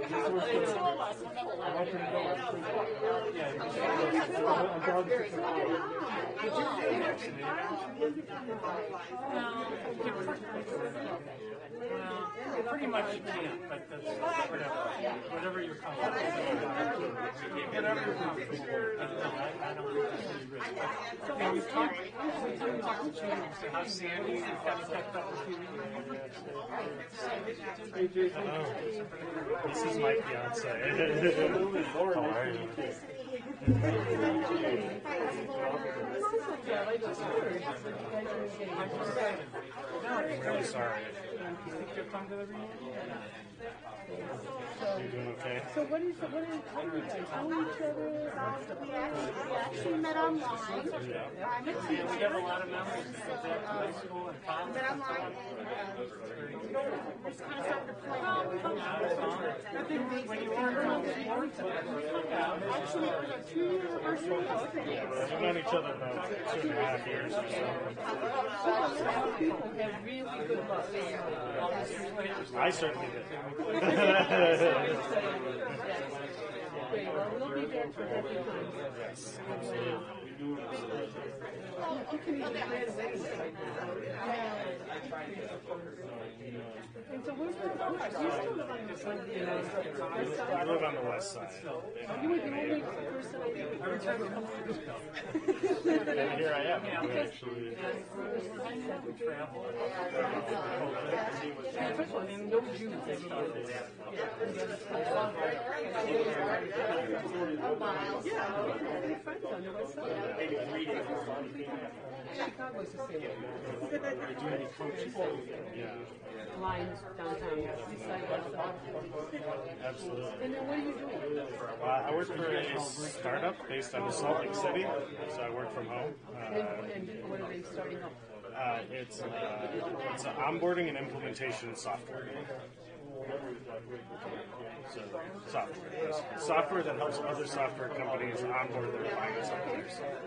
Well, pretty much you can't, but that's whatever you're comfortable with. Whatever you're comfortable with. I don't think that's any risk. Yeah, we've talked to Jim, how Sandy kind of kept up with you. This is my fiance. How are you? I'm really sorry. You're doing okay? So what do you guys know each other? We actually met online. I'm a teacher. We have a lot of memories of high school and college. Met online and just kind of started to play. When you were in Actually, it was a 2-year anniversary. We've known each other about 2.5 years or so. Some people have really good luck. I certainly did. Well, we'll be there for happy times. Yes, absolutely. You can even get away with it. And so where's the you still live on the west side? I live on the west side. You were the only person I Every time you come to this And here I am. Actually. travel. and no Jews. Friends on the west side. Chicago's the same way. Lines downtown. East side, west side. Absolutely. And then what are you doing? I work for a startup based out of Salt Lake City, so I work from home. And what are they starting up? It's onboarding and implementation software. So, software that helps other software companies onboard their clients on their side.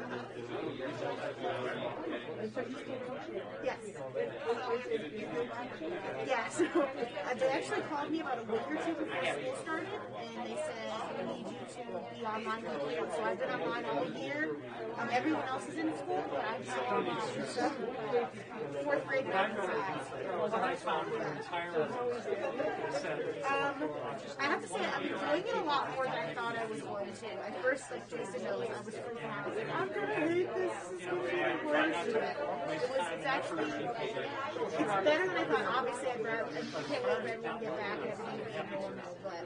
Yes. Yeah, so they actually called me about a week or two before school started, and they said, we need you to be online completely. So I've been online all year. Everyone else is in school, but I'm still online. So, 4th grade exercise. I have to say, I'm enjoying it a lot more than I thought I was going to. At first, like Jason knows, I was freaking out. I was like, I'm going to hate this. It's going to be the worst. It's actually, it's better than I thought. Obviously, I can't wait for everyone to get back and everything to be normal, but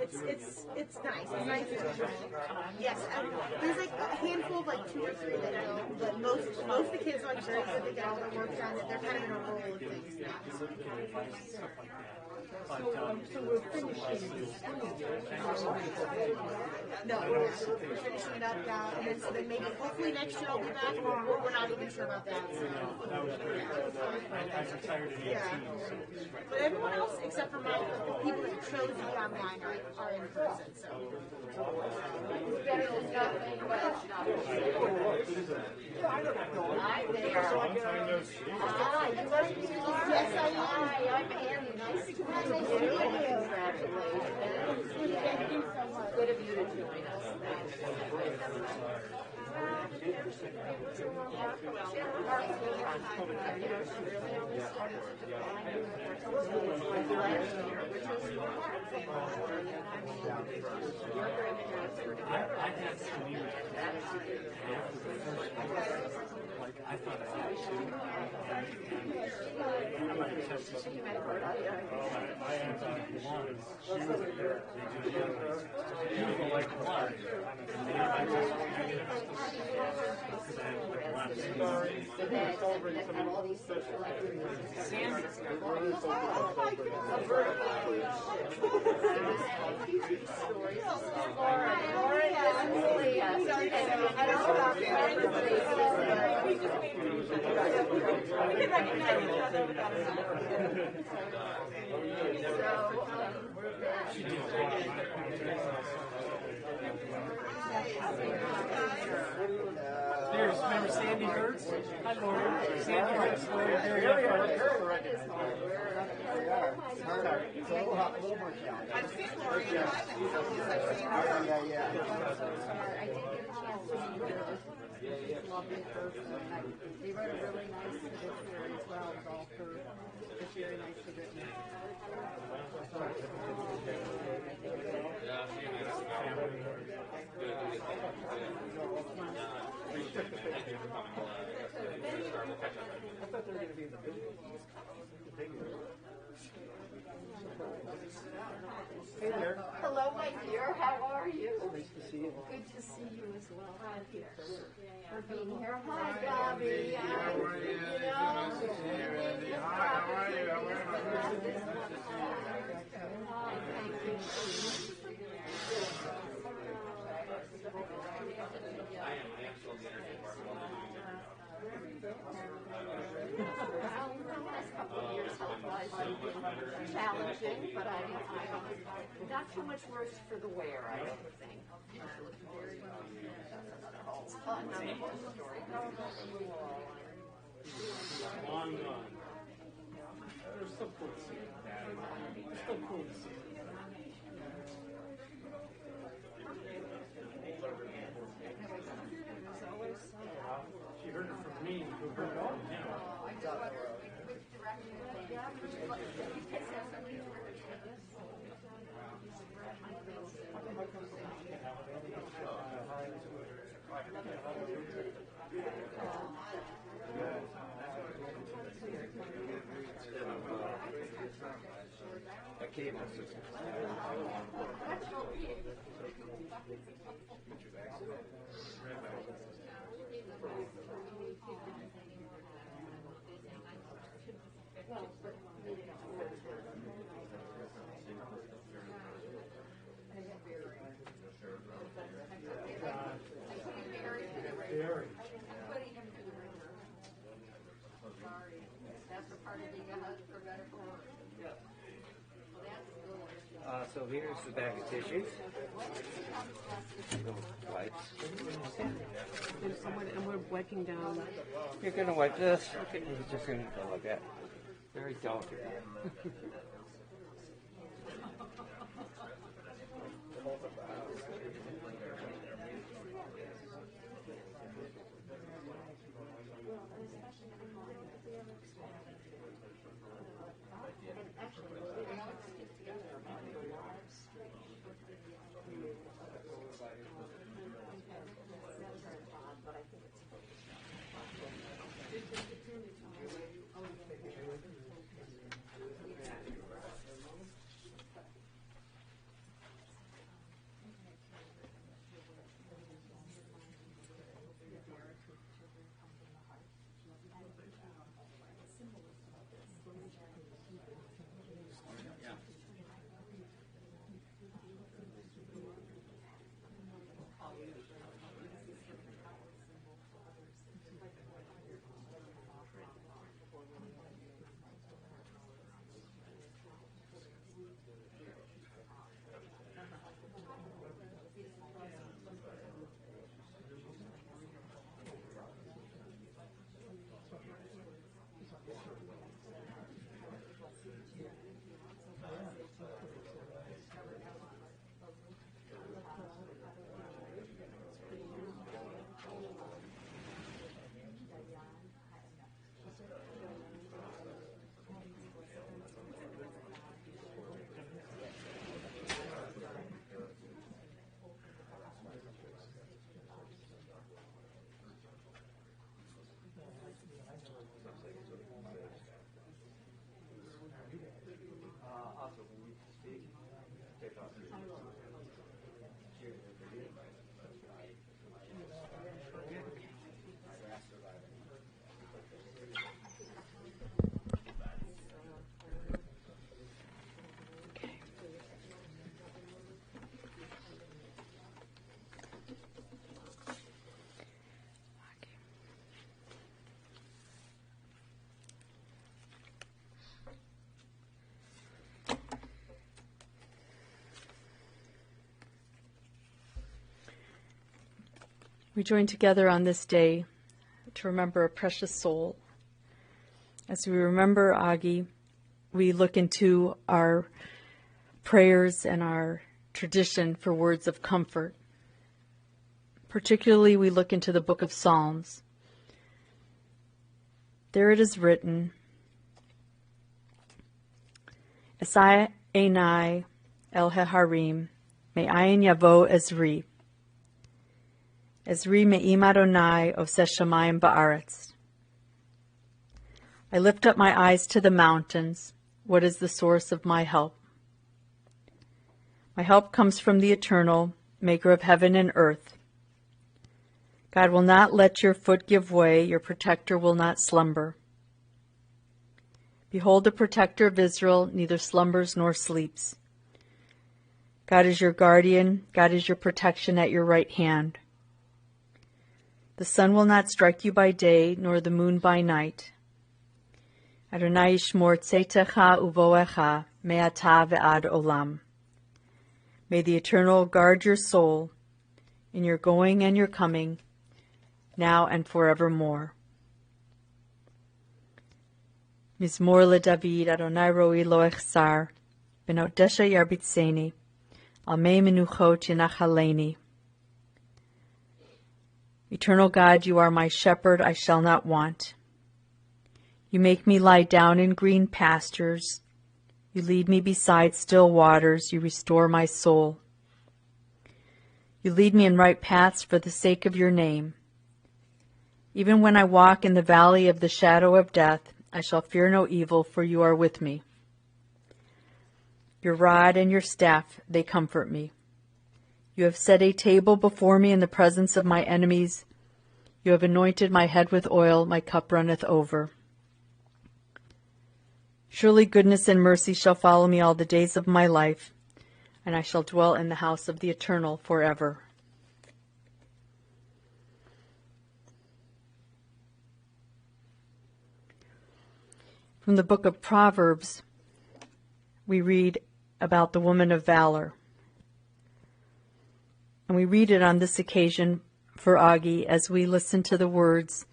it's nice. It's nice to enjoy. Yes, there's like a handful of like 2 or 3 that know, but most of the kids are like very good to get all their work done. That they're kind of in a roll of things now. So we're finishing this school year. No, we're finishing it up now, and then maybe hopefully next year I'll be back, or we're not even sure about that. So. I retired at 18. But everyone else, except for the people that chose to be online, are in person. So. It's better than nothing, but yes, I am. I'm Annie. Nice to meet you. Congratulations. Good of you to join us. I had some years like I thought I had to. I might have tested some. I had one. She was there. You were like one. And I just because I had a lot of stories. Sandy. Here's, remember Sandy Hertz? Hi, Lori. Sandy Hertz. Lori, there you go. It's a little more challenging. I've seen Lori in live and so I've seen her. Yeah. I did get a chance to meet her. She's a lovely person. They wrote a really nice obituary as well with all her. It's very nicely written. Hello, my dear. How are you? Nice to see you. Good to see you as well. Thank you for being here. Hi, Bobby. How are you? Nice to see you, Andy. Hi, how are you? How are you? Hi, thank you. Well, the last couple of years health-wise have been challenging, but I not too much worse for the wear, I don't think. That's another whole fun story. Long gone. They're still cool to see. They're still cool to see. She heard it from me, who heard it all from him. So here's the bag of tissues. Wipes. And we're wiping down. You're going to wipe this. Okay. You're just going to go like that. Very delicate. We join together on this day to remember a precious soul. As we remember Augie, we look into our prayers and our tradition for words of comfort. Particularly, we look into the book of Psalms. There it is written, Esai Einai El Heharim, Me'ayin Yavo Ezri. Ezri Me'im Adonai Oseh Shamayim Ba'aretz. I lift up my eyes to the mountains. What is the source of my help? My help comes from the Eternal, maker of heaven and earth. God will not let your foot give way, your protector will not slumber. Behold, the protector of Israel neither slumbers nor sleeps. God is your guardian, God is your protection at your right hand. The sun will not strike you by day, nor the moon by night. Adonai yishmor tzetecha uvoecha me'ata ve'ad olam. May the Eternal guard your soul in your going and your coming, now and forevermore. Mizmor LeDavid, Adonai roi lo echsar, benodesha yarbitzeni, al mei menuchot yinachaleni. Eternal God, you are my shepherd, I shall not want. You make me lie down in green pastures. You lead me beside still waters. You restore my soul. You lead me in right paths for the sake of your name. Even when I walk in the valley of the shadow of death, I shall fear no evil, for you are with me. Your rod and your staff, they comfort me. You have set a table before me in the presence of my enemies. You have anointed my head with oil, my cup runneth over. Surely goodness and mercy shall follow me all the days of my life, and I shall dwell in the house of the Eternal forever. From the book of Proverbs, we read about the woman of valor. And we read it on this occasion for Augie as we listen to the words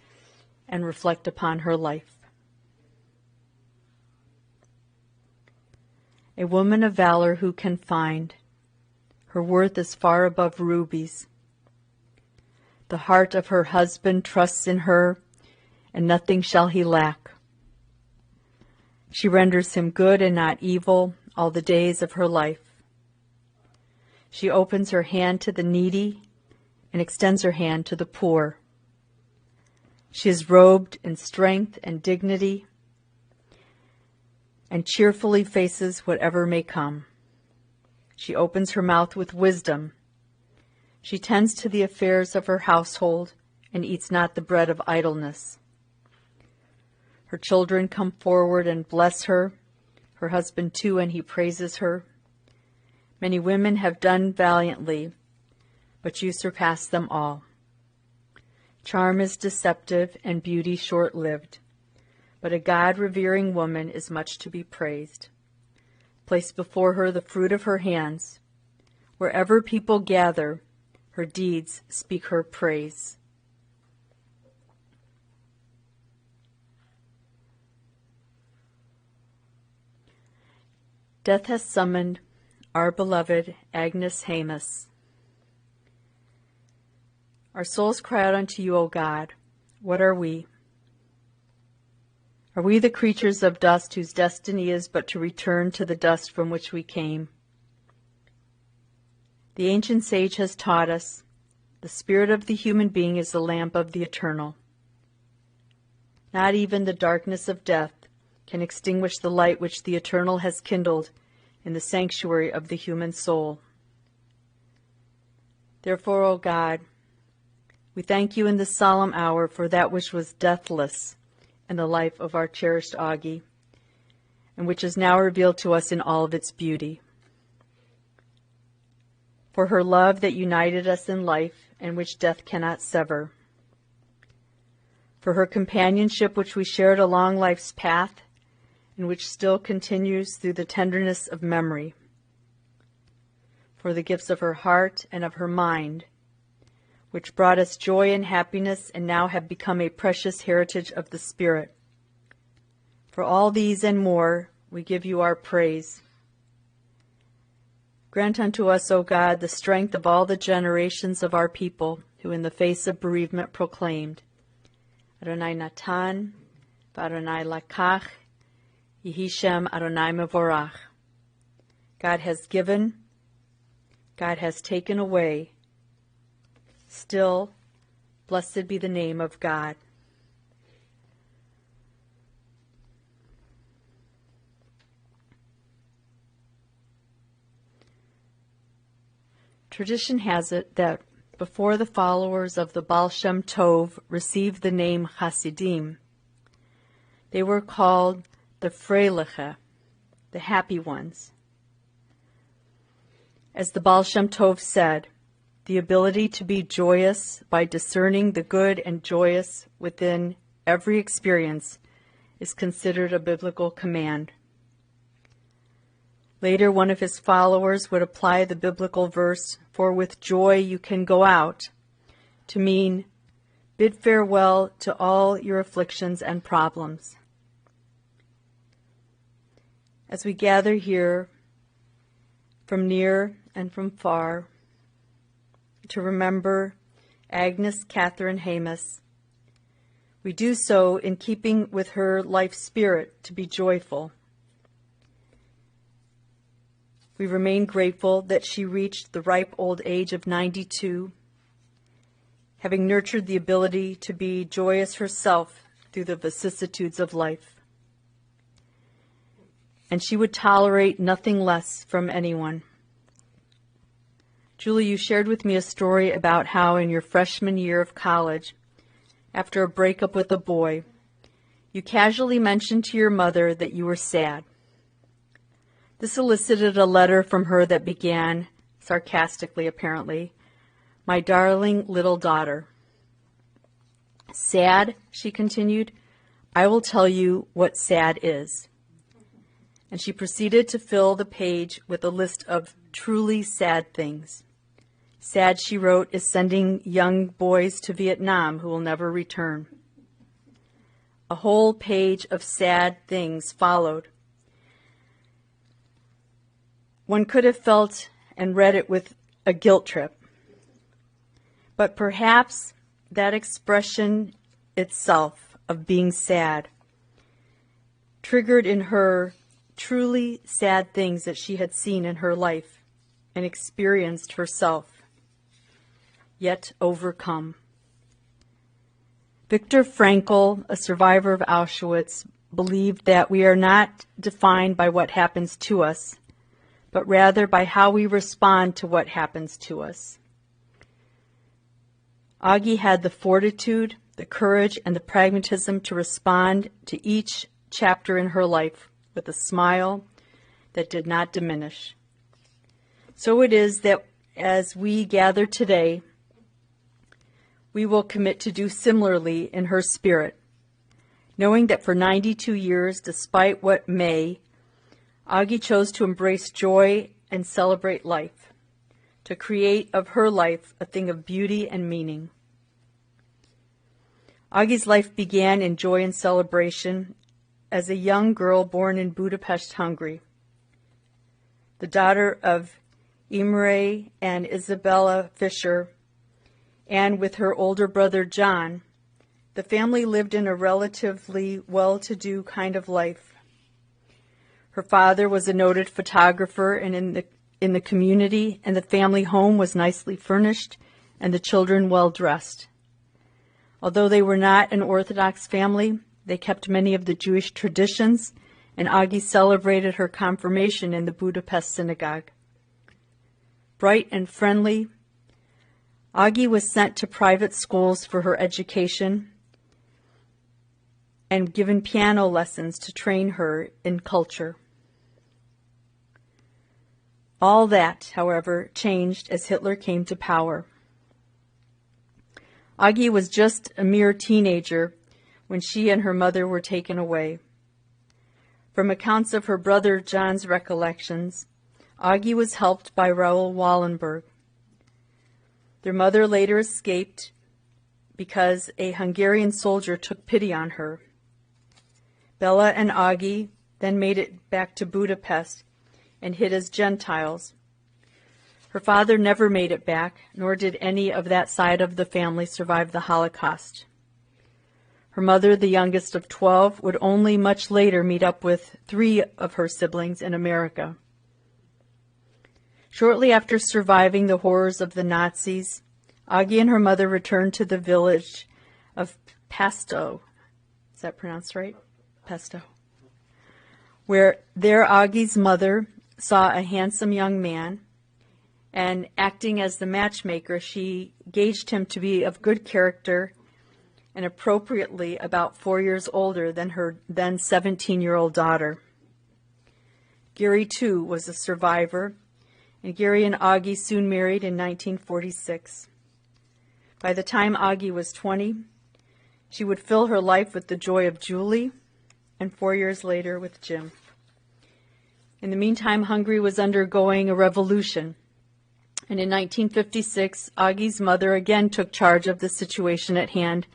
and reflect upon her life. A woman of valor who can find, her worth is far above rubies. The heart of her husband trusts in her, and nothing shall he lack. She renders him good and not evil all the days of her life. She opens her hand to the needy and extends her hand to the poor. She is robed in strength and dignity, and cheerfully faces whatever may come. She opens her mouth with wisdom. She tends to the affairs of her household and eats not the bread of idleness. Her children come forward and bless her, her husband too, and he praises her. Many women have done valiantly, but you surpass them all. Charm is deceptive and beauty short-lived. But a God-revering woman is much to be praised. Place before her the fruit of her hands. Wherever people gather, her deeds speak her praise. Death has summoned our beloved Agnes Hamos. Our souls cry out unto you, O God. What are we? Are we the creatures of dust whose destiny is but to return to the dust from which we came? The ancient sage has taught us, the spirit of the human being is the lamp of the Eternal. Not even the darkness of death can extinguish the light which the Eternal has kindled in the sanctuary of the human soul. Therefore, O God, we thank you in this solemn hour for that which was deathless in the life of our cherished Augie, and which is now revealed to us in all of its beauty. For her love that united us in life and which death cannot sever. For her companionship which we shared along life's path and which still continues through the tenderness of memory. For the gifts of her heart and of her mind, which brought us joy and happiness and now have become a precious heritage of the Spirit. For all these and more, we give you our praise. Grant unto us, O God, the strength of all the generations of our people who in the face of bereavement proclaimed, Adonai Natan, v'Adonai Lakach, Yehi Shem Adonai Mevorach. God has given, God has taken away. Still, blessed be the name of God. Tradition has it that before the followers of the Baal Shem Tov received the name Hasidim, they were called the Freiliche, the happy ones. As the Baal Shem Tov said, the ability to be joyous by discerning the good and joyous within every experience is considered a biblical command. Later, one of his followers would apply the biblical verse, "For with joy you can go out," to mean, bid farewell to all your afflictions and problems. As we gather here, from near and from far, to remember Agnes Catherine Hamos, we do so in keeping with her life spirit to be joyful. We remain grateful that she reached the ripe old age of 92, having nurtured the ability to be joyous herself through the vicissitudes of life. And she would tolerate nothing less from anyone. Julie, you shared with me a story about how in your freshman year of college, after a breakup with a boy, you casually mentioned to your mother that you were sad. This elicited a letter from her that began, sarcastically apparently, "My darling little daughter." "Sad," she continued, "I will tell you what sad is." And she proceeded to fill the page with a list of truly sad things. Sad, she wrote, is sending young boys to Vietnam who will never return. A whole page of sad things followed. One could have felt and read it with a guilt trip. But perhaps that expression itself of being sad triggered in her truly sad things that she had seen in her life and experienced herself, yet overcome. Viktor Frankl, a survivor of Auschwitz, believed that we are not defined by what happens to us, but rather by how we respond to what happens to us. Augie had the fortitude, the courage, and the pragmatism to respond to each chapter in her life with a smile that did not diminish. So it is that as we gather today, we will commit to do similarly in her spirit, knowing that for 92 years, despite what may, Augie chose to embrace joy and celebrate life, to create of her life a thing of beauty and meaning. Augie's life began in joy and celebration as a young girl born in Budapest, Hungary. The daughter of Imre and Isabella Fischer, and with her older brother John, the family lived in a relatively well-to-do kind of life. Her father was a noted photographer, and in the community, and the family home was nicely furnished, and the children well-dressed. Although they were not an Orthodox family, they kept many of the Jewish traditions, and Augie celebrated her confirmation in the Budapest synagogue. Bright and friendly, Augie was sent to private schools for her education and given piano lessons to train her in culture. All that, however, changed as Hitler came to power. Augie was just a mere teenager when she and her mother were taken away. From accounts of her brother John's recollections, Augie was helped by Raoul Wallenberg. Their mother later escaped because a Hungarian soldier took pity on her. Bella and Augie then made it back to Budapest and hid as Gentiles. Her father never made it back, nor did any of that side of the family survive the Holocaust. Her mother, the youngest of 12, would only much later meet up with 3 of her siblings in America. Shortly after surviving the horrors of the Nazis, Augie and her mother returned to the village of Pasto. Is that pronounced right? Pesto. Where there Augie's mother saw a handsome young man, and acting as the matchmaker, she gauged him to be of good character and appropriately about 4 years older than her then 17-year-old daughter. Gary, too, was a survivor, and Gary and Augie soon married in 1946. By the time Augie was 20, she would fill her life with the joy of Julie, and 4 years later with Jim. In the meantime, Hungary was undergoing a revolution, and in 1956, Augie's mother again took charge of the situation at hand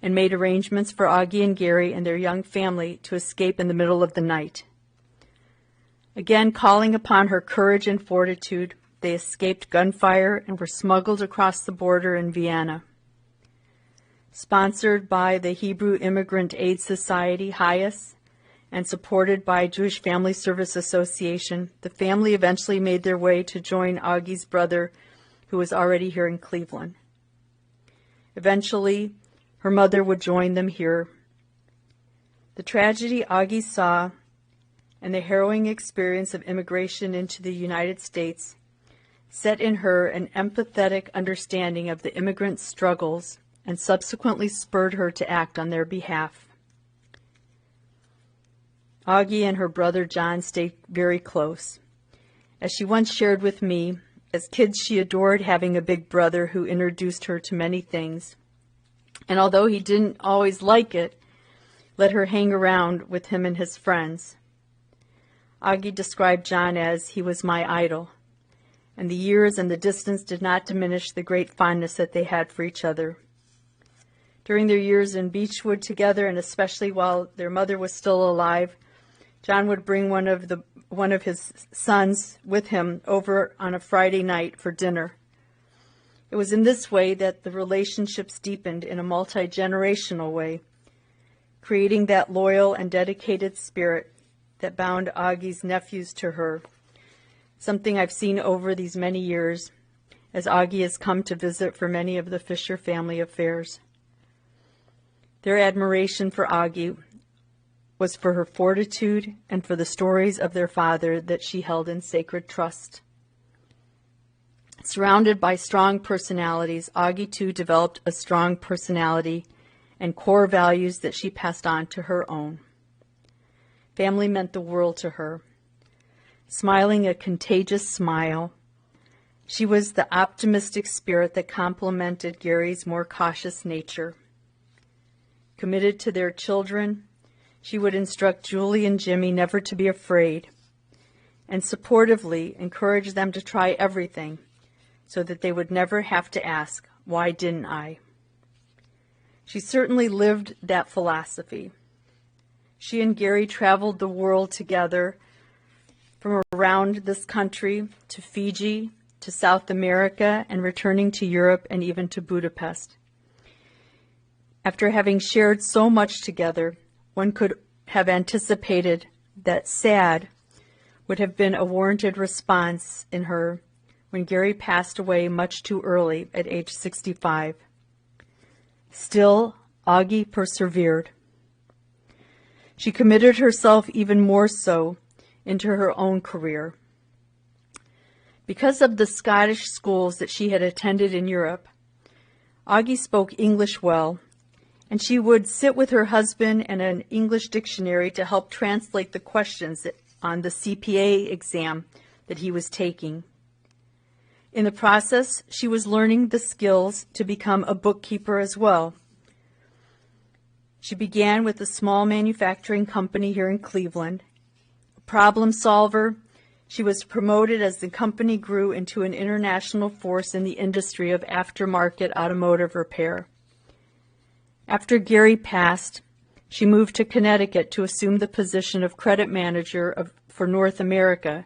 and made arrangements for Augie and Gary and their young family to escape in the middle of the night. Again, calling upon her courage and fortitude, they escaped gunfire and were smuggled across the border in Vienna. Sponsored by the Hebrew Immigrant Aid Society, HIAS, and supported by Jewish Family Service Association, the family eventually made their way to join Augie's brother, who was already here in Cleveland. Eventually, her mother would join them here. The tragedy Augie saw and the harrowing experience of immigration into the United States set in her an empathetic understanding of the immigrants' struggles and subsequently spurred her to act on their behalf. Augie and her brother John stayed very close. As she once shared with me, as kids she adored having a big brother who introduced her to many things. And although he didn't always like it, let her hang around with him and his friends. Augie described John as, "He was my idol," and the years and the distance did not diminish the great fondness that they had for each other. During their years in Beechwood together, and especially while their mother was still alive, John would bring one of his sons with him over on a Friday night for dinner. It was in this way that the relationships deepened in a multi-generational way, creating that loyal and dedicated spirit that bound Augie's nephews to her, something I've seen over these many years as Augie has come to visit for many of the Fisher family affairs. Their admiration for Augie was for her fortitude and for the stories of their father that she held in sacred trust. Surrounded by strong personalities, Augie too developed a strong personality and core values that she passed on to her own. Family meant the world to her. Smiling a contagious smile, she was the optimistic spirit that complemented Gary's more cautious nature. Committed to their children, she would instruct Julie and Jimmy never to be afraid, and supportively encourage them to try everything so that they would never have to ask, "Why didn't I?" She certainly lived that philosophy. She and Gary traveled the world together, from around this country to Fiji, to South America, and returning to Europe and even to Budapest. After having shared so much together, one could have anticipated that sad would have been a warranted response in her when Gary passed away much too early at age 65. Still, Augie persevered. She committed herself even more so into her own career. Because of the Scottish schools that she had attended in Europe, Augie spoke English well, and she would sit with her husband and an English dictionary to help translate the questions on the CPA exam that he was taking. In the process, she was learning the skills to become a bookkeeper as well. She began with a small manufacturing company here in Cleveland. A problem solver, she was promoted as the company grew into an international force in the industry of aftermarket automotive repair. After Gary passed, She moved to Connecticut to assume the position of credit manager for North America,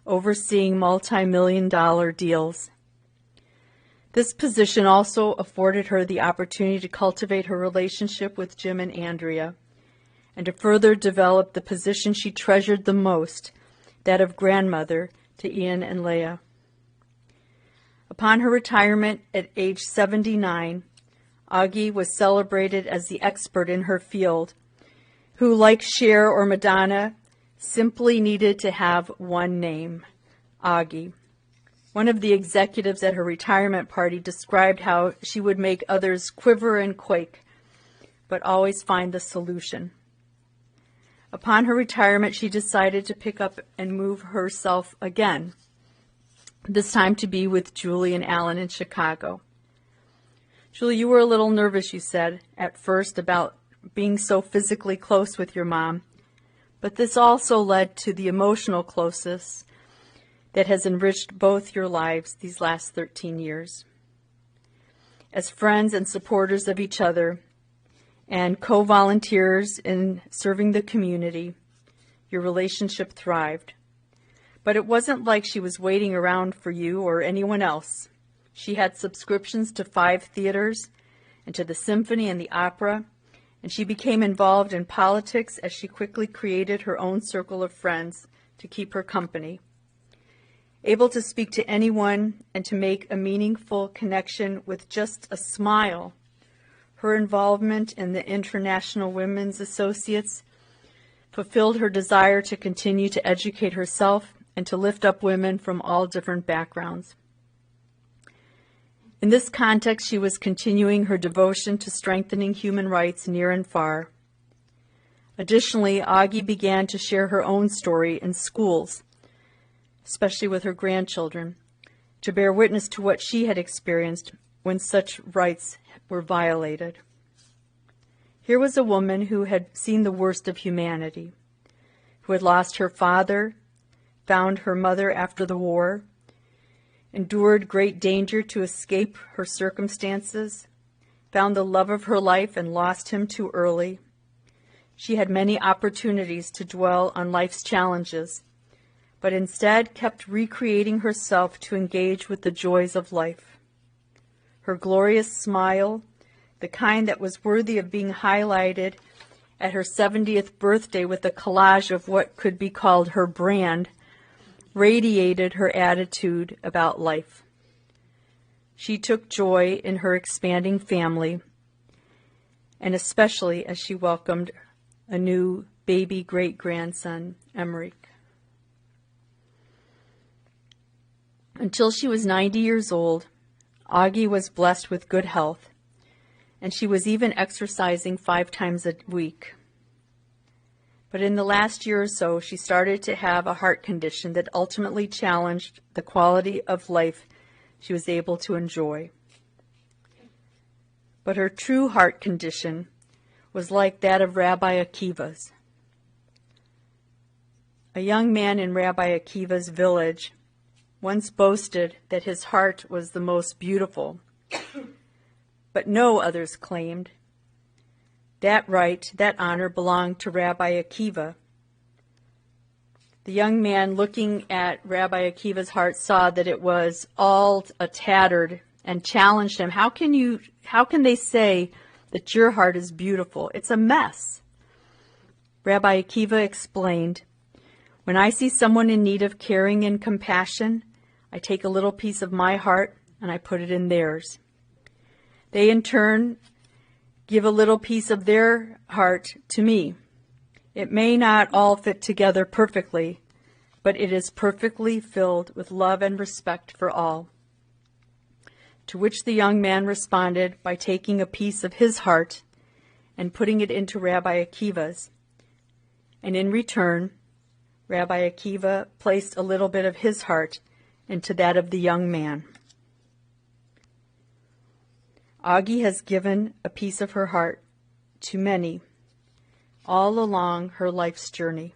overseeing multi-million-dollar deals. This position also afforded her the opportunity to cultivate her relationship with Jim and Andrea, and to further develop the position she treasured the most, that of grandmother to Ian and Leah. Upon her retirement at age 79, Augie was celebrated as the expert in her field, who, like Cher or Madonna, simply needed to have one name, Augie. One of the executives at her retirement party described how she would make others quiver and quake, but always find the solution. Upon her retirement, she decided to pick up and move herself again, this time to be with Julie and Alan in Chicago. Julie, you were a little nervous, you said, at first about being so physically close with your mom, but this also led to the emotional closeness that has enriched both your lives these last 13 years. As friends and supporters of each other and co-volunteers in serving the community, your relationship thrived. But it wasn't like she was waiting around for you or anyone else. She had subscriptions to 5 theaters and to the symphony and the opera, and she became involved in politics as she quickly created her own circle of friends to keep her company. Able to speak to anyone and to make a meaningful connection with just a smile, her involvement in the International Women's Associates fulfilled her desire to continue to educate herself and to lift up women from all different backgrounds. In this context, she was continuing her devotion to strengthening human rights near and far. Additionally, Augie began to share her own story in schools, especially with her grandchildren, to bear witness to what she had experienced when such rights were violated. Here was a woman who had seen the worst of humanity, who had lost her father, found her mother after the war, endured great danger to escape her circumstances, found the love of her life and lost him too early. She had many opportunities to dwell on life's challenges, but instead kept recreating herself to engage with the joys of life. Her glorious smile, the kind that was worthy of being highlighted at her 70th birthday with a collage of what could be called her brand, radiated her attitude about life. She took joy in her expanding family, and especially as she welcomed a new baby great-grandson, Emmerich. Until she was 90 years old, Augie was blessed with good health, and she was even exercising 5 times a week. But in the last year or so, she started to have a heart condition that ultimately challenged the quality of life she was able to enjoy. But her true heart condition was like that of Rabbi Akiva's. A young man in Rabbi Akiva's village once boasted that his heart was the most beautiful, but no, others claimed. That right, that honor belonged to Rabbi Akiva. The young man looking at Rabbi Akiva's heart saw that it was all tattered and challenged him. How can they say that your heart is beautiful? It's a mess. Rabbi Akiva explained, when I see someone in need of caring and compassion, I take a little piece of my heart and I put it in theirs. They in turn give a little piece of their heart to me. It may not all fit together perfectly, but it is perfectly filled with love and respect for all. To which the young man responded by taking a piece of his heart and putting it into Rabbi Akiva's. And in return, Rabbi Akiva placed a little bit of his heart into that of the young man. Augie has given a piece of her heart to many all along her life's journey.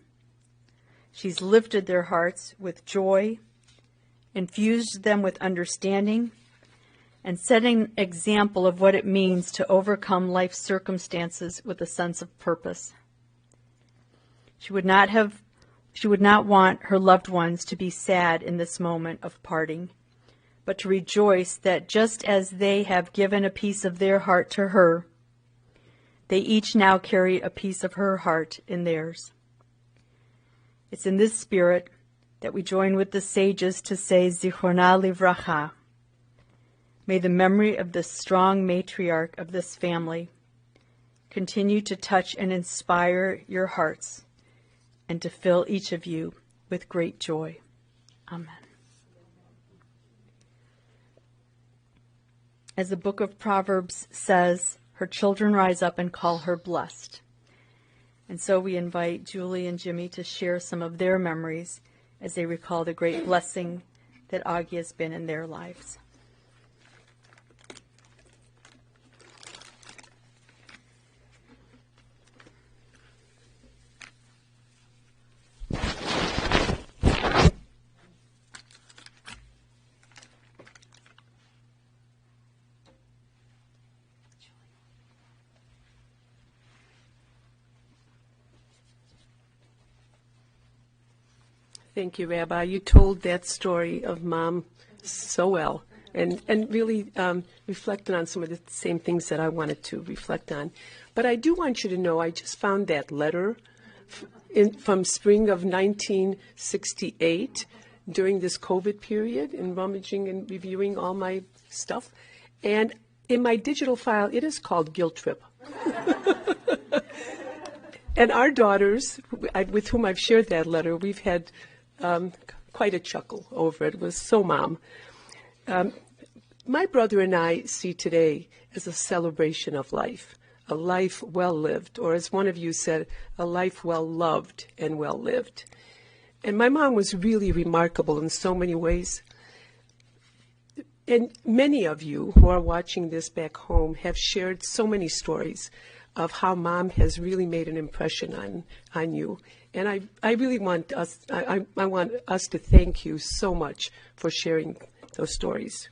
She's lifted their hearts with joy, infused them with understanding, and setting an example of what it means to overcome life's circumstances with a sense of purpose. She would not want her loved ones to be sad in this moment of parting, but to rejoice that just as they have given a piece of their heart to her, they each now carry a piece of her heart in theirs. It's in this spirit that we join with the sages to say Zichrona Livracha. May the memory of this strong matriarch of this family continue to touch and inspire your hearts and to fill each of you with great joy. Amen. As the book of Proverbs says, her children rise up and call her blessed. And so we invite Julie and Jimmy to share some of their memories as they recall the great blessing that Augie has been in their lives. Thank you, Rabbi. You told that story of Mom so well and really reflected on some of the same things that I wanted to reflect on. But I do want you to know I just found that letter from spring of 1968 during this COVID period and rummaging and reviewing all my stuff. And in my digital file, it is called Guilt Trip. And our daughters, with whom I've shared that letter, we've had quite a chuckle over it. It was so Mom. My brother and I see today as a celebration of life, a life well lived, or as one of you said, a life well loved and well lived. And my mom was really remarkable in so many ways. And many of you who are watching this back home have shared so many stories of how Mom has really made an impression on you. And I really want us, I want us to thank you so much for sharing those stories.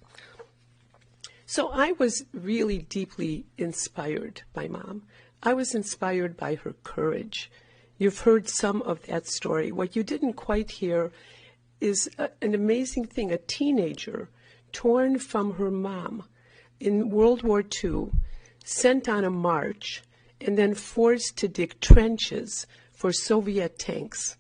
So I was really deeply inspired by Mom. I was inspired by her courage. You've heard some of that story. What you didn't quite hear is an amazing thing. A teenager torn from her mom in World War II, sent on a march, and then forced to dig trenches for Soviet tanks.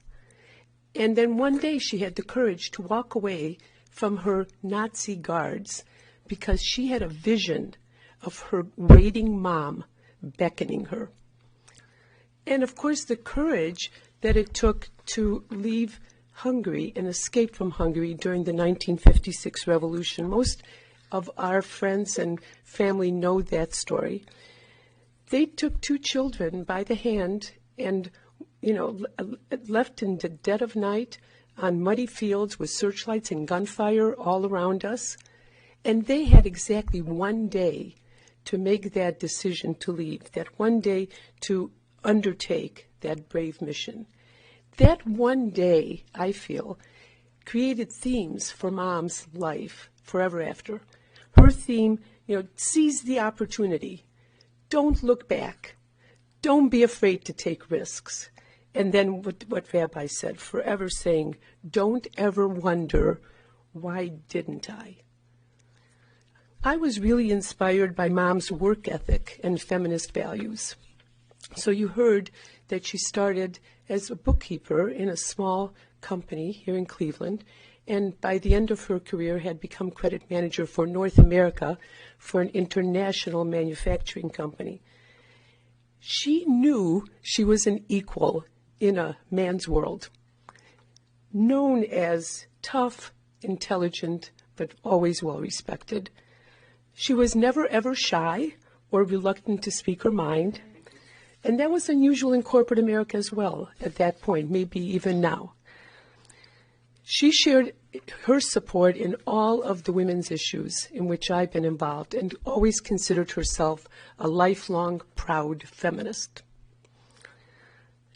And then one day she had the courage to walk away from her Nazi guards because she had a vision of her waiting mom beckoning her. And of course the courage that it took to leave Hungary and escape from Hungary during the 1956 revolution. Most of our friends and family know that story. They took two children by the hand and left in the dead of night on muddy fields with searchlights and gunfire all around us. And they had exactly one day to make that decision to leave, that one day to undertake that brave mission. That one day, I feel, created themes for Mom's life forever after. Her theme, seize the opportunity. Don't look back. Don't be afraid to take risks. And then what Rabbi said, forever saying, don't ever wonder, why didn't I? I was really inspired by Mom's work ethic and feminist values. So you heard that she started as a bookkeeper in a small company here in Cleveland, and by the end of her career had become credit manager for North America for an international manufacturing company. She knew she was an equal in a man's world, known as tough, intelligent, but always well-respected. She was never ever shy or reluctant to speak her mind, and that was unusual in corporate America as well at that point, maybe even now. She shared her support in all of the women's issues in which I've been involved and always considered herself a lifelong, proud feminist.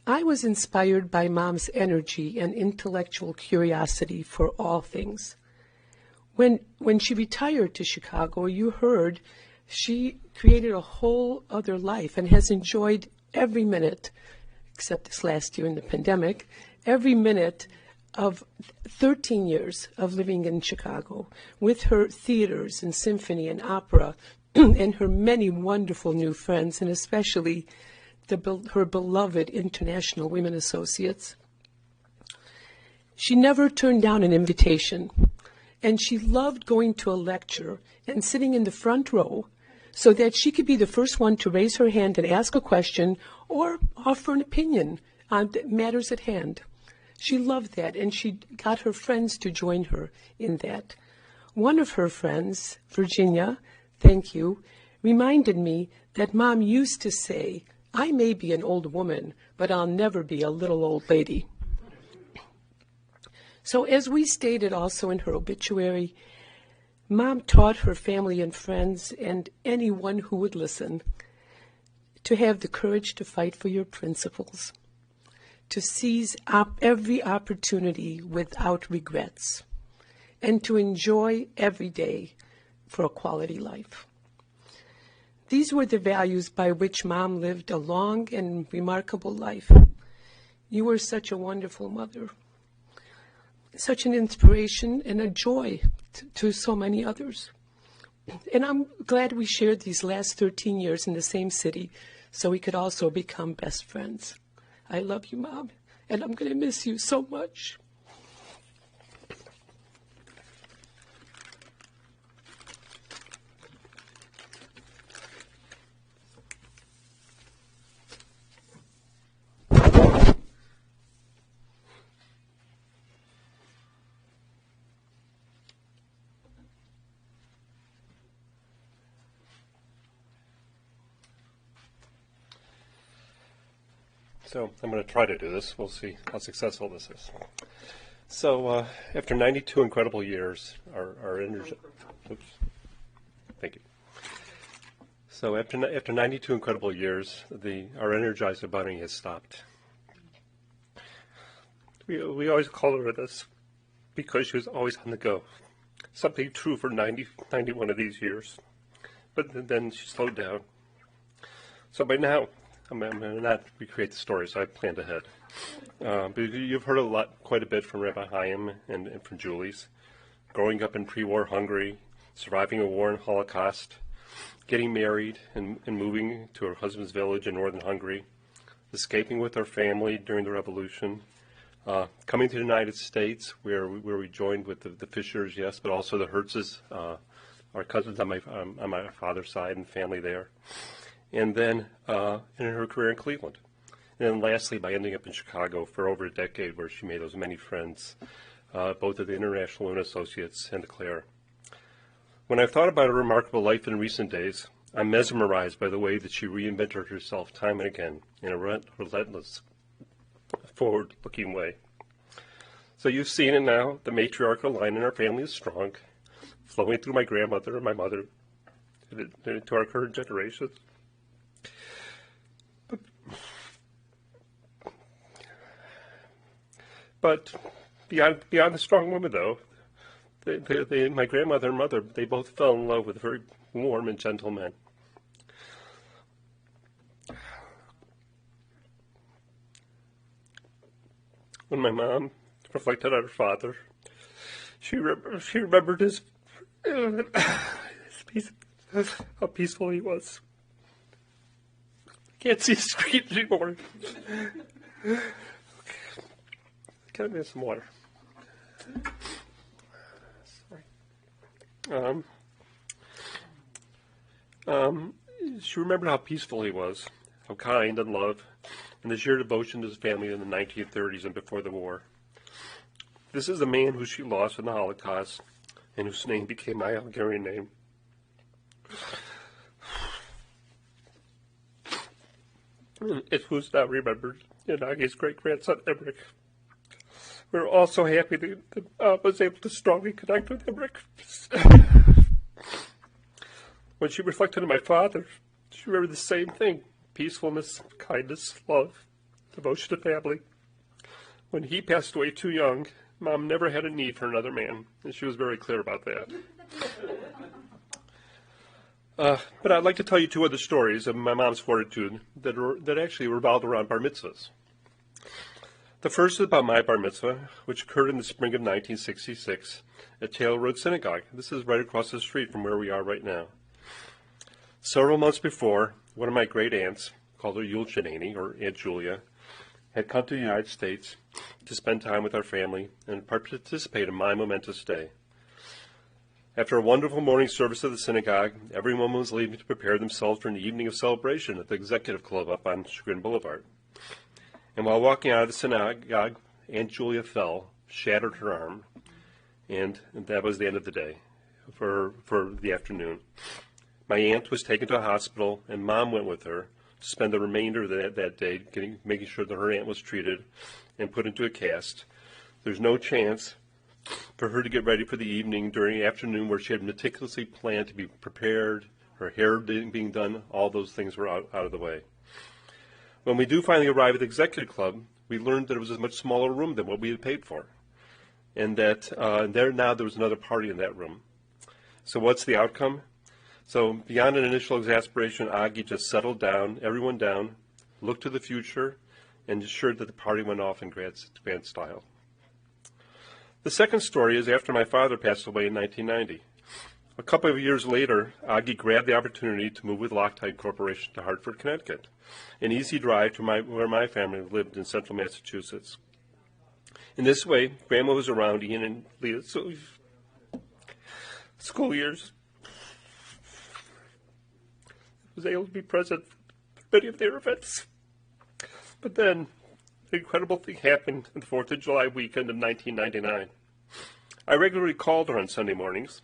I was inspired by Mom's energy and intellectual curiosity for all things. When she retired to Chicago, you heard she created a whole other life and has enjoyed every minute, except this last year in the pandemic, every minute of 13 years of living in Chicago with her theaters and symphony and opera and her many wonderful new friends, and especially her beloved International Women Associates. She never turned down an invitation, and she loved going to a lecture and sitting in the front row so that she could be the first one to raise her hand and ask a question or offer an opinion on matters at hand. She loved that, and she got her friends to join her in that. One of her friends, Virginia, thank you, reminded me that Mom used to say, "I may be an old woman, but I'll never be a little old lady." So as we stated also in her obituary, Mom taught her family and friends and anyone who would listen to have the courage to fight for your principles, to seize every opportunity without regrets, and to enjoy every day for a quality life. These were the values by which Mom lived a long and remarkable life. You were such a wonderful mother, such an inspiration and a joy to so many others. And I'm glad we shared these last 13 years in the same city so we could also become best friends. I love you, Mom, and I'm going to miss you so much. So I'm going to try to do this. We'll see how successful this is. So after 92 incredible years, our energy. Oops. Thank you. So after 92 incredible years, our Energizer Bunny has stopped. We always called her this because she was always on the go. Something true for 91 of these years. But then she slowed down. So by now, I'm going to not recreate the story, so I planned ahead. But you've heard quite a bit from Rabbi Chaim and from Julie's. Growing up in pre-war Hungary, surviving a war and Holocaust, getting married and moving to her husband's village in northern Hungary, escaping with her family during the revolution, coming to the United States where we joined with the Fishers, yes, but also the Hertzes, our cousins on my father's side and family there. And then in her career in Cleveland. And then lastly, by ending up in Chicago for over a decade, where she made those many friends, both of the International Women Associates and the Claire. When I've thought about her remarkable life in recent days, I'm mesmerized by the way that she reinvented herself time and again in a relentless, forward-looking way. So you've seen it now. The matriarchal line in our family is strong, flowing through my grandmother and my mother and into our current generations. But beyond the strong woman, though, my grandmother and mother, they both fell in love with very warm and gentle men. When my mom reflected on her father, she remembered his how peaceful he was. Can't see his screen anymore. Can I get some water? Sorry. She remembered how peaceful he was, how kind and loved, and the sheer devotion to his family in the 1930s and before the war. This is a man who she lost in the Holocaust and whose name became my Hungarian name. It was now remembered in Aggie's great-grandson, Emmerich. We're also happy that I was able to strongly connect with Emmerich. When she reflected on my father, she remembered the same thing: peacefulness, kindness, love, devotion to family. When he passed away too young, Mom never had a need for another man, and she was very clear about that. But I'd like to tell you two other stories of my mom's fortitude that actually revolved around bar mitzvahs. The first is about my bar mitzvah, which occurred in the spring of 1966 at Taylor Road Synagogue. This is right across the street from where we are right now. Several months before, one of my great aunts, called her Yul Shenani, or Aunt Julia, had come to the United States to spend time with our family and participate in my momentous day. After a wonderful morning service at the synagogue, everyone was leaving to prepare themselves for an evening of celebration at the Executive Club up on Chagrin Boulevard. And while walking out of the synagogue, Aunt Julia fell, shattered her arm, and that was the end of the day for the afternoon. My aunt was taken to a hospital, and Mom went with her to spend the remainder of that day making sure that her aunt was treated and put into a cast. There's no chance for her to get ready for the evening during the afternoon where she had meticulously planned to be prepared, her hair being done, all those things were out of the way. When we do finally arrive at the Executive Club, we learned that it was a much smaller room than what we had paid for, and that there was another party in that room. So what's the outcome? So beyond an initial exasperation, Aggie just settled everyone down, looked to the future, and ensured that the party went off in grand style. The second story is after my father passed away in 1990. A couple of years later, Aggie grabbed the opportunity to move with Loctite Corporation to Hartford, Connecticut, an easy drive to where my family lived in central Massachusetts. In this way, Grandma was around Ian and Leah's school years, was able to be present for many of their events. But then, an incredible thing happened on the 4th of July weekend of 1999. I regularly called her on Sunday mornings,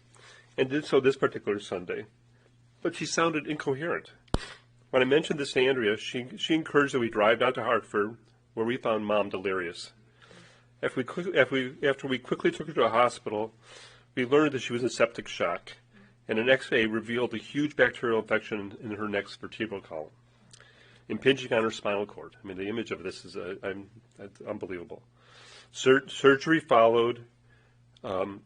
and did so this particular Sunday, but she sounded incoherent. When I mentioned this to Andrea, she encouraged that we drive down to Hartford, where we found Mom delirious. After we quickly took her to a hospital, we learned that she was in septic shock, and an X-ray revealed a huge bacterial infection in her next vertebral column, impinging on her spinal cord. I mean, the image of this is unbelievable. Surgery followed. Bone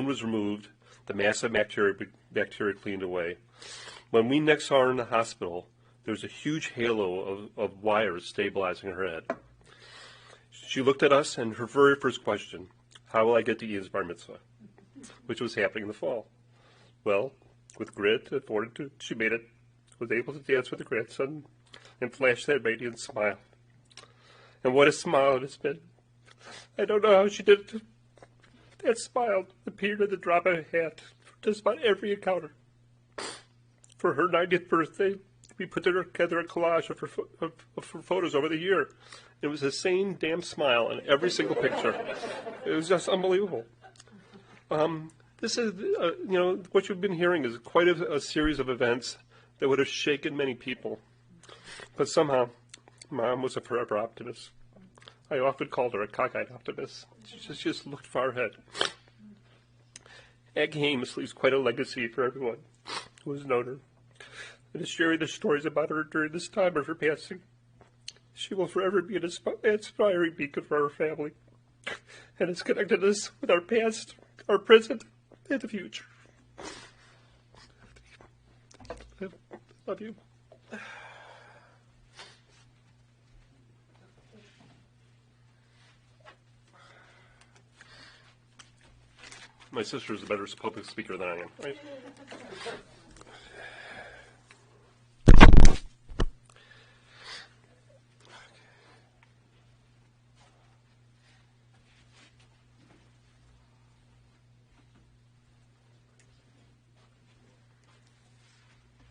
was removed. The massive bacteria cleaned away. When we next saw her in the hospital, there was a huge halo of wires stabilizing her head. She looked at us, and her very first question, how will I get to Ian's bar mitzvah, which was happening in the fall? Well, with grit and fortitude, she made it, was able to dance with her grandson, and flash that radiant smile. And what a smile it has been. I don't know how she did it. That smile appeared at the drop of a hat for just about every encounter. For her 90th birthday, we put together a collage of her photos over the year. It was the same damn smile in every single picture. It was just unbelievable. This is, what you've been hearing is quite a series of events that would have shaken many people. But somehow, Mom was a forever optimist. I often called her a cockeyed optimist. She just looked far ahead. Agnes Hamos leaves quite a legacy for everyone who has known her, and is sharing the stories about her during this time of her passing. She will forever be an inspiring beacon for our family, and has connected us with our past, our present, and the future. Love you. My sister is a better public speaker than I am, right?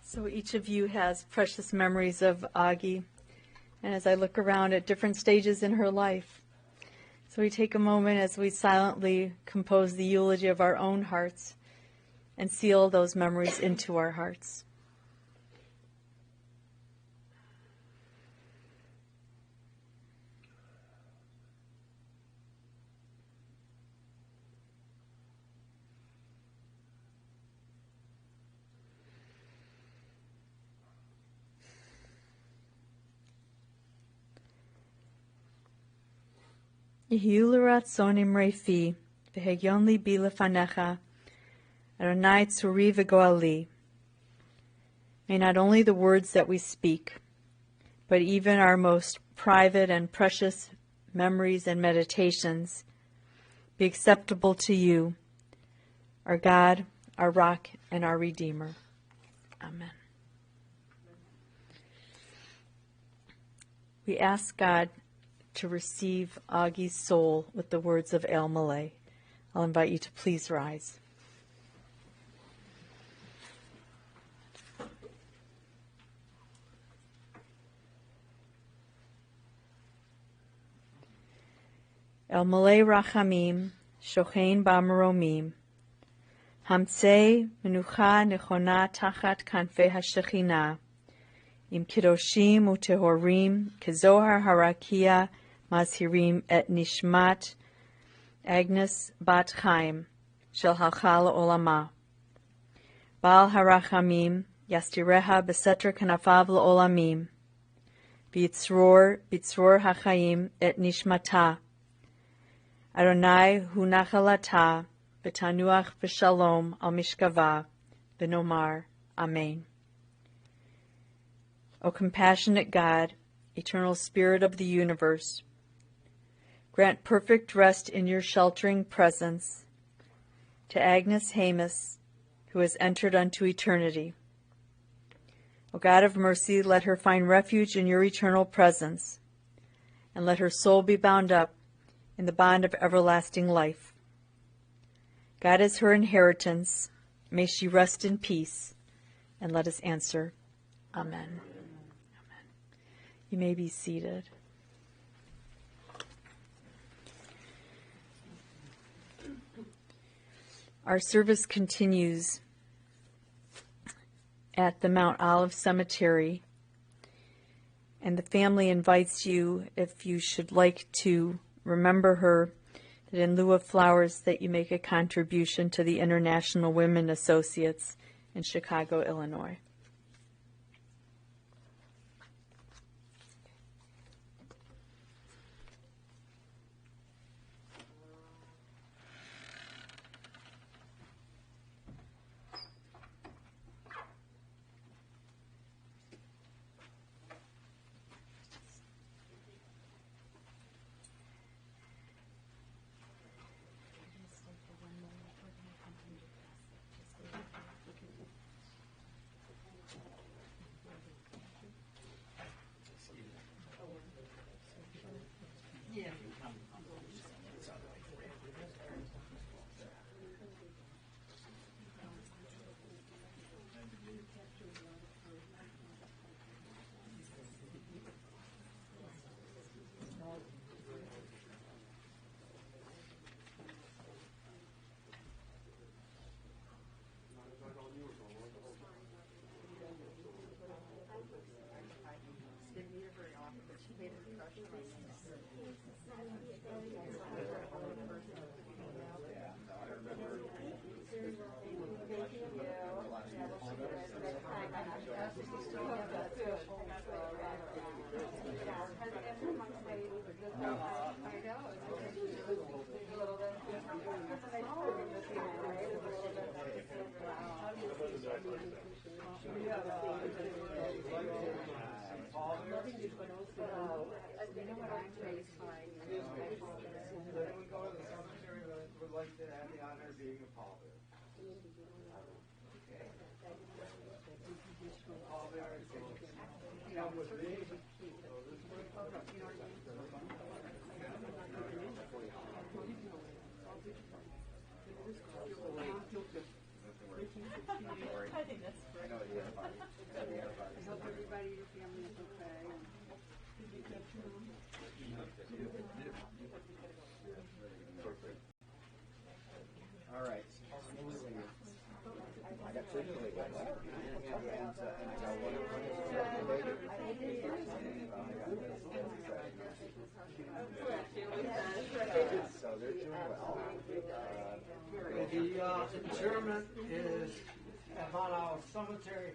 So each of you has precious memories of Aggie, and as I look around at different stages in her life, so we take a moment as we silently compose the eulogy of our own hearts and seal those memories into our hearts. Yehiu l'ratzon imrei fi, v'hegyon libi lefanecha, Adonai tzuri v'goali. May not only the words that we speak, but even our most private and precious memories and meditations be acceptable to you, our God, our rock, and our Redeemer. Amen. We ask God to receive Augie's soul with the words of El Malay. I'll invite you to please rise. El Malay Rachamim, Shochein B'Maromim, Hamtzei Menucha Nechona Tachat Kanfei HaShechina, Im Kidoshim Utehorim, Kezohar Harakia Mazhirim Et Nishmat, Agnes Bat Chaim, Shel Halcha L'Olama. Baal Harachamim, Yastireha Besetra Kanafav L'Olamim, Bitzror HaChaim Et Nishmata, Adonai hu nachalata, v'tanuach v'shalom al mishkava, v'nomar, Amen. O compassionate God, eternal Spirit of the universe, grant perfect rest in your sheltering presence to Agnes Hamos, who has entered unto eternity. O God of mercy, let her find refuge in your eternal presence, and let her soul be bound up in the bond of everlasting life. God is her inheritance. May she rest in peace. And let us answer, Amen. Amen. You may be seated. Our service continues at the Mount Olive Cemetery, and the family invites you, if you should like to remember her, that in lieu of flowers that you make a contribution to the International Women Associates in Chicago, Illinois. Would like to have the honor of being a pallbearer. Pallbearer, come with me. I think that's great. I hope everybody, your family is okay. All right. I got two really good. So they're doing well. The interment is at Mount Olive Cemetery.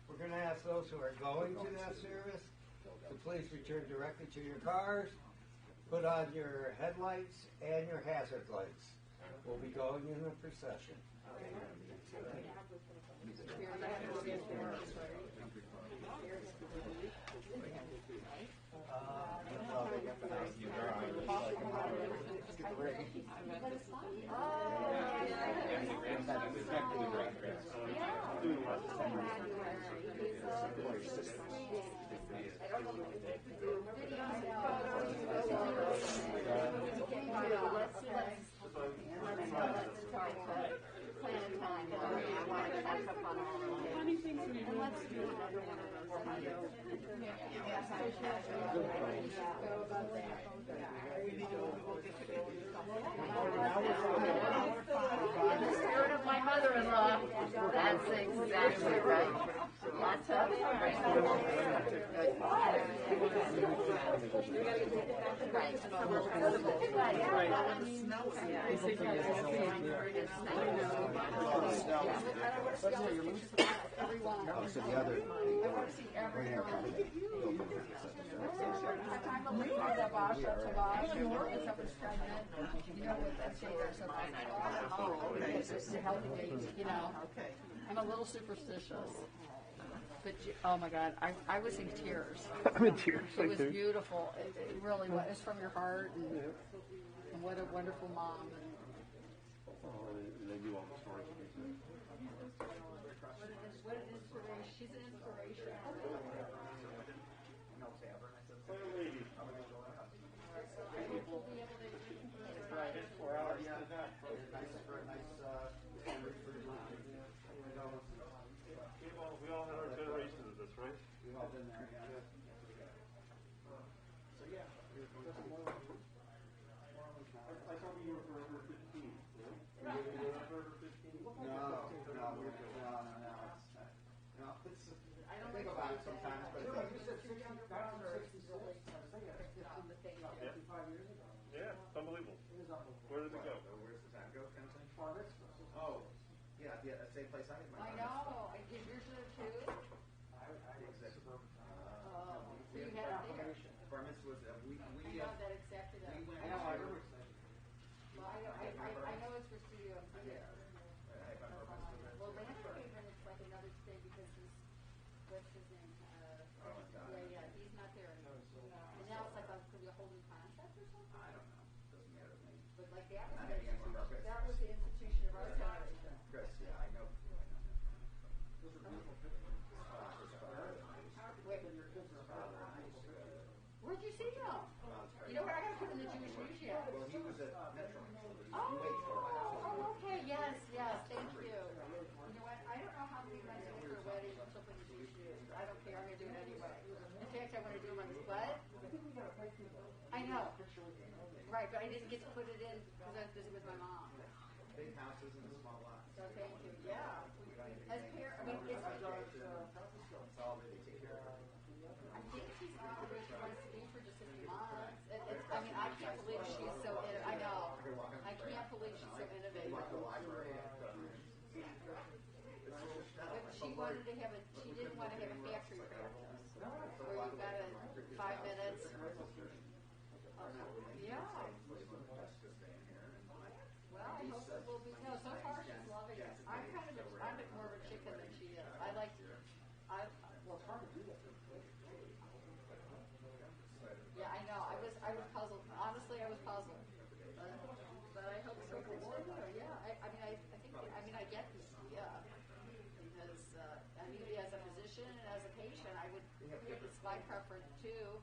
We're going to ask those who are going to that service to please return directly to your cars. Put on your headlights and your hazard lights. We'll be going in a procession. The spirit of my mother-in-law. That's exactly right. Lots of I'm a little superstitious. But oh my God, I was in tears. I'm in tears. It was beautiful. It really was. It's from your heart, and what a wonderful mom. They do all the stories. What an inspiration! She's an inspiration. We all had our generations of this, right? We've all been there, yeah. So yeah. I thought you were forever 15. No? You were not forever 15? No. I think about it sometimes, but Yeah, it's unbelievable. Where did it go? Where's the time go, kind of thing? Oh, yeah, the same place I had my I know. I did yours too. So you had it there. Bar mitzvah was we I know that exactly. That. we went I know. to Well, I know it's for studio here. Well, landscaping is like another thing because he's what's his name? Yeah, he's not there anymore. And now it's like could be a whole new concept or something. I don't know. Doesn't matter to me. But like that was the institution of our generation. Chris, yeah, I know. Where'd you see him? You know where I got to put in the Jewish museum. Well, he was at Metro. Oh, okay. Yes, thank you. You know what? I don't know how many times I went for a wedding or something in the Jewish museum. I don't care. I'm going to do it anyway. In fact, I want to do them on this what? I know. Right, but I didn't get to put it in because I was busy with my mom. Big houses and small lots. So thank you. Yeah. As parents, I mean, it's all they take care of. I think she's not where she wants to be for just a few months. I mean, I can't believe she's so I know. I can't believe she's so innovative. But she wanted to have she didn't want to have a factory practice where you've got 5 minutes. Yeah. Well, I hope it will be. No, so far she's loving it. I'm more of a chicken than she is. Well, it's hard to do that. Yeah, I know. I was puzzled. Honestly, I was puzzled. But I hope so for more. Yeah. I get this. Yeah. Because as a physician and as a patient, it's my preference too.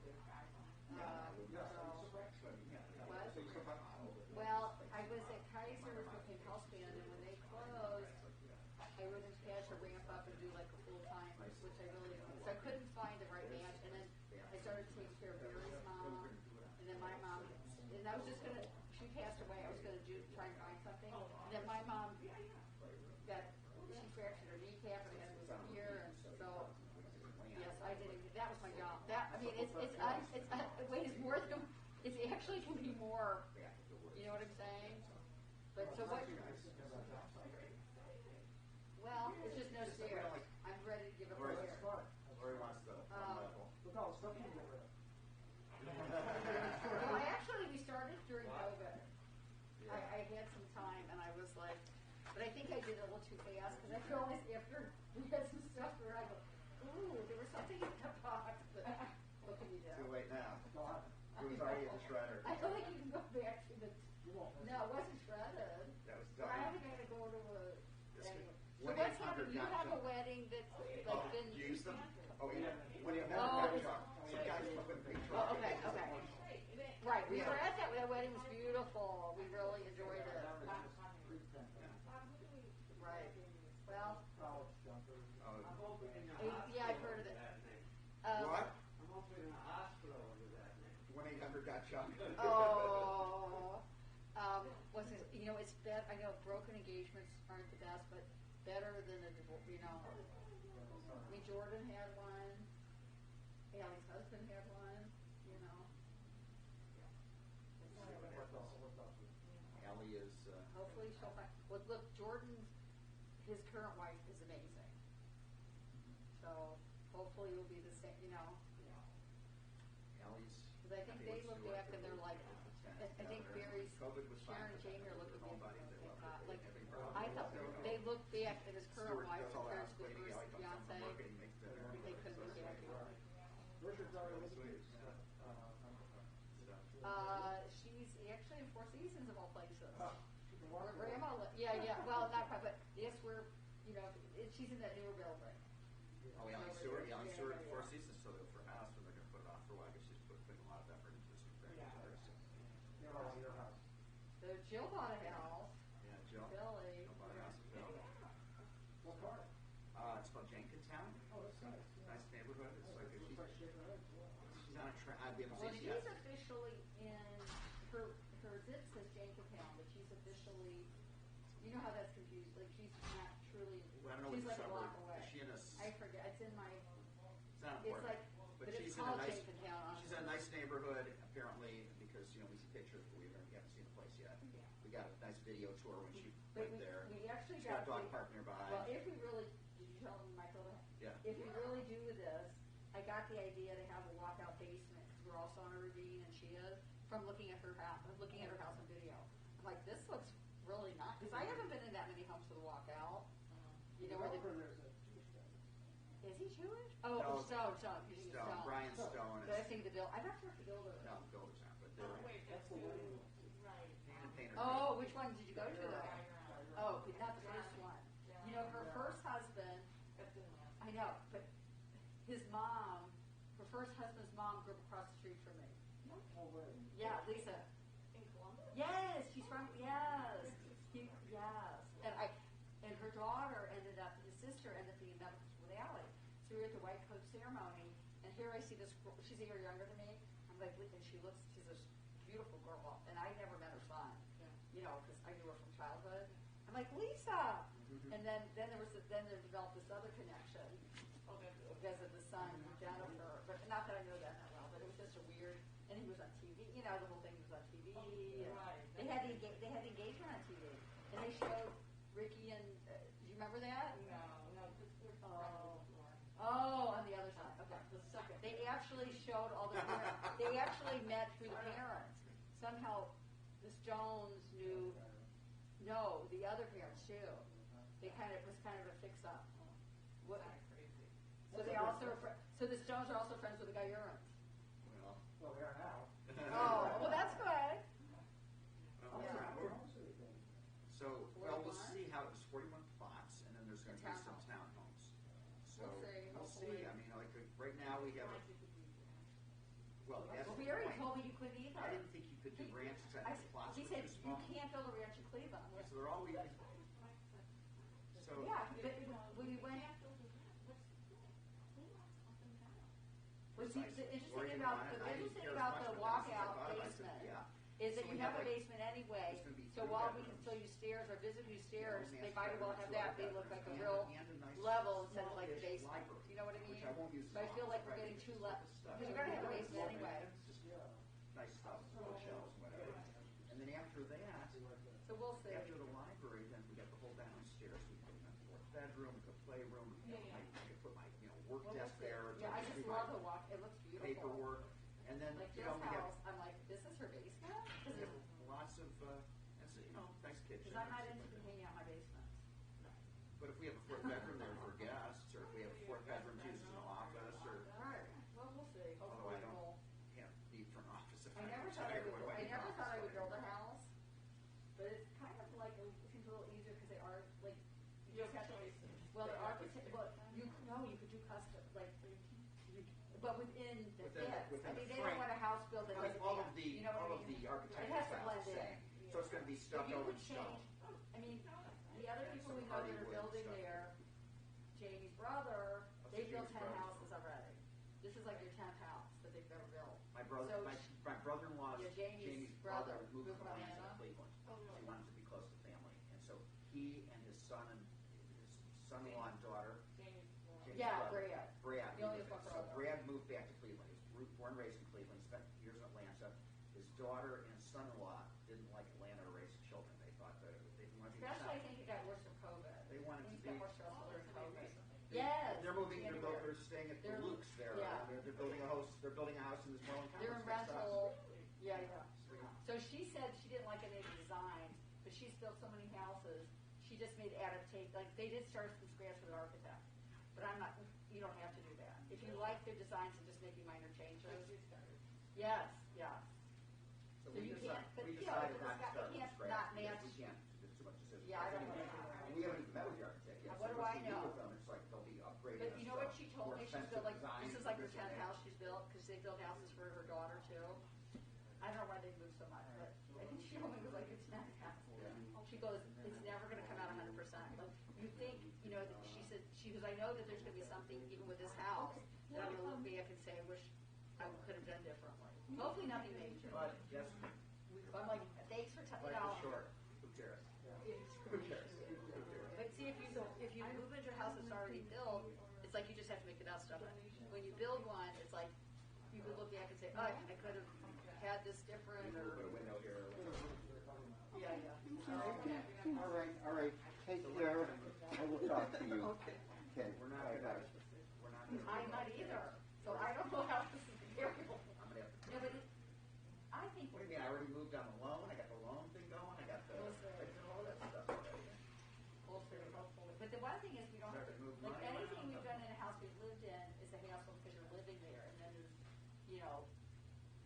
Well, I was at Kaiser's with House Band, and when they closed, I would have had to ramp up and do like a full time, which I really don't. So I couldn't find the right match, and then I started taking care of Barry's mom, and then my mom, and I was just gonna. She passed away. I was gonna try and find something, and then my mom she fractured her kneecap and it was here, and so yes, I did. That was my job. It weighs more than it actually can be more. You know what I'm saying? But so what? Well, it's just no stairs. I'm ready to give up my hair. Lori wants the Well, I actually had some time, and I was like, but I think I did it a little too fast because I realized after we had some stuff where I go, ooh, there was something in the box. But what can you do? Too late now. It was already in the shredder. I don't think you can go back to the. No, it wasn't shredded. That was So done. I got to go to a. Anyway. So 1-800 what's happened? You got have a jumped. wedding that's like been. Use them? Oh, yeah. When you Oh. got jumped. Some guys put in a big truck. Oh, okay, okay. Right, we were at that wedding was beautiful. We really enjoyed it. Right. Well. Yeah, I've heard of it. What? 1-800 got jumped. Oh. What's it? You know, it's better. I know broken engagements aren't the best, but better than a divorce. You know. I mean, Jordan had one. Allie's husband had one. You know. Allie is. Hopefully she'll find. Well, look, Jordan's his current wife is amazing. So hopefully it'll be the same. You know. Allie's. Because I think they look back and they're like. I think Barry's, Sharon and Jamie are looking back. Like I thought they look back at his current wife compared to the first fiance. They couldn't look back. She's actually in Four Seasons of all places. Where Grandma lived. Yeah. Well, not quite, but yes, we're, you know, she's in that newer building. Oh, Allie Stewart. Allie Stewart at Four Seasons, so they'll for house, and they're going to put it off for a while. I guess she's putting a lot of effort into this. So Jill bought a house. Yeah, Jill. Billy. Jill bought a house in Bill. What part? It's called Jenkintown. Oh, that's nice. Nice neighborhood. It's like she's on a train. We haven't Well, seen she's yet. officially in her zip says Jenkintown, but she's officially. You know how that's confused. Like she's not truly. Well, I don't know she's what like a suburb. block away. Is she in a? I forget. It's in my. It's not It's important. like, but it's she's in a called nice. Jenkintown. She's in a nice neighborhood, apparently, because we see pictures, but we haven't seen the place yet. Yeah. We got a nice video tour when she But went there. We actually She's got a dog the- park nearby. Well, if we really, did you tell them, Michael? Yeah. If we really do this, I got the idea to have a walkout basement because we're also on a ravine, and she is from looking at her house on video. I'm like, this looks really nice because I haven't been in that many homes with a walkout. You know where There's a Jewish guy. is he Jewish? Oh, No, Stone. Brian Stone. But I think the build. I'm not sure if the builder. No, the builders aren't, but they're That's the one. painter. Oh, which one did you go to though? Oh, but not the first one. You know, her first husband. I know, but his mom, her first husband's mom, grew up across the street from me. Oh, wait. Yeah, Lisa. In Columbus? Yes, she's from. Yes, yes. And her daughter ended up. His sister ended up being medical with Allie. So we were at the white coat ceremony, and here I see this. She's a year younger than me. I'm like, and she looks. She's a beautiful girl, and I never met her son. You know, because I knew her from childhood. I'm like, Lisa, and then there developed this other connection because of the son Jennifer. But not that I know that well, but it was just a weird. And he was on TV. You know, the whole thing was on TV. And they had the engagement on TV, and they showed Ricky and. Do you remember that? No, because we're Oh, on the other side. Okay, the second. They actually showed all the parents. They actually met through the parents. Somehow, this Jones knew. No, the other parents too. They it was kind of a fix-up. What? So they also. So the Stones are also friends with the guy Urans. Well, we are now. Oh, well, that's good. So, we'll see how it's 41 plots, and then there's going to be some townhomes. So We'll see. I mean, like right now we have. Well, We already told me you couldn't either. I didn't think you could do ranches. I think plots He were said too you small. can't build a ranch in Cleveland. So they're all we. So Yeah, but when we went. The interesting about the walkout basement is that you have a basement anyway. So while we can still use stairs or visit use stairs, they might as well have that. They look like a real level instead of like the basement. You know what I mean? But I feel like we're getting too left because you're gonna have a basement anyway. Nice stuff, bookshelves, whatever. And then after that, So we'll see. after the library, then we got the whole downstairs. We put a fourth bedroom, we put a playroom. I could put my work We'll desk see. there. Yeah, I just love the walk. It looks beautiful. Paperwork, and then Like we Jill's have house, I'm like, this is her basement? we have lots of. That's, we have a fourth bedroom there for guests, or if we have a fourth bedroom to use as an office, or, Alright, well, we'll see. although I Hopefully don't we'll. have need for an office. If I never thought I retired, would, what do I never need an thought I office would for? build a house, but it's kind of like, it seems a little easier because they are, like, you just have to, well, the architect, well, you could do custom, like, but within the Within the- fit. within I the mean, they don't frame. want a house built that Because doesn't all fit, of the, you know what all I of mean? the It architectural has to styles blend the in. same. So it's gonna be But stucco you and could stone. change, I mean, the other people we know that are Hollywood building stuff. there, Jamie's brother, they built Jamie's 10 brother. houses already. This is like their 10th house that they've ever built. My brother, So my brother-in-law's, Yeah, Jamie's brother brother moved moved from from Atlanta to Atlanta. Cleveland. He wanted to be close to family, and so he and his son-in-law and daughter, Jamie's Yeah, brother, Brad. Brad. The only one So brother. Brad moved back to Cleveland. He was born and raised in Cleveland. He spent years in Atlanta. His daughter and son-in-law didn't like Atlanta to raise children. They thought that they didn't want to be Especially, I south. think it got worse from COVID. They wanted Things to got be- more stressful during COVID. Yes. They're moving. January. They're staying at the They're- Luke's there. yeah. They're building a house. They're building a house in this Moreland They're in complex. rental. Yeah, yeah. So she said she didn't like any of the designs, but she's built so many houses. She just made adaptation. Like they did start from scratch with an architect, but I'm not. You don't have to do that. If you like their designs and just making minor changes. Yes, yes. So So we you decided, can't- but, we you know, decided it's not to got- start it from can't scratch. not because match- We can't. There's too much decision. Yeah, I don't Anyway, know. We haven't even met with the architect yet. What so do I once we meet know? with them, it's like they'll be upgrading But us you know to what she told more me? She's expensive built like designs this is and like her this and 10th that. house she's built because they build houses for her daughter too. I don't know why they move so much, but I think she told me it was like it's 10th house. She goes, it's never going to come out 100%. Like you think, you know? She said she goes, I know that there's going to be something even with this house that I'm going to look back and say, I wish I could have done differently. Hopefully nothing major. But yes, But I'm like, thanks for telling life is short. Who cares? Who cares? But see, if you move into a house that's already built, it's like you just have to make the best of it. When you build one, it's like you could look back and say, oh, I could have had this different. Put a window here. Yeah, yeah. All right, take care. I will talk to you. Okay. We're not gonna. We're not gonna. I'm not either. So I don't know how this is variable. I'm gonna have to. No, but I think. What do you mean? I already moved on the loan. I got the loan thing going. I got the. I did all that stuff already. Hopefully. But the one thing is we don't have to, like anything we've done in a house we've lived in is a hassle because you're living there and then there's, you know,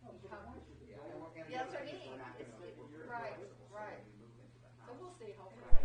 Yeah, and Yeah, that's what I the other thing is mean. we're not It's gonna- like- we're right, flexible, so right. when we move into the So house, we'll see, hopefully.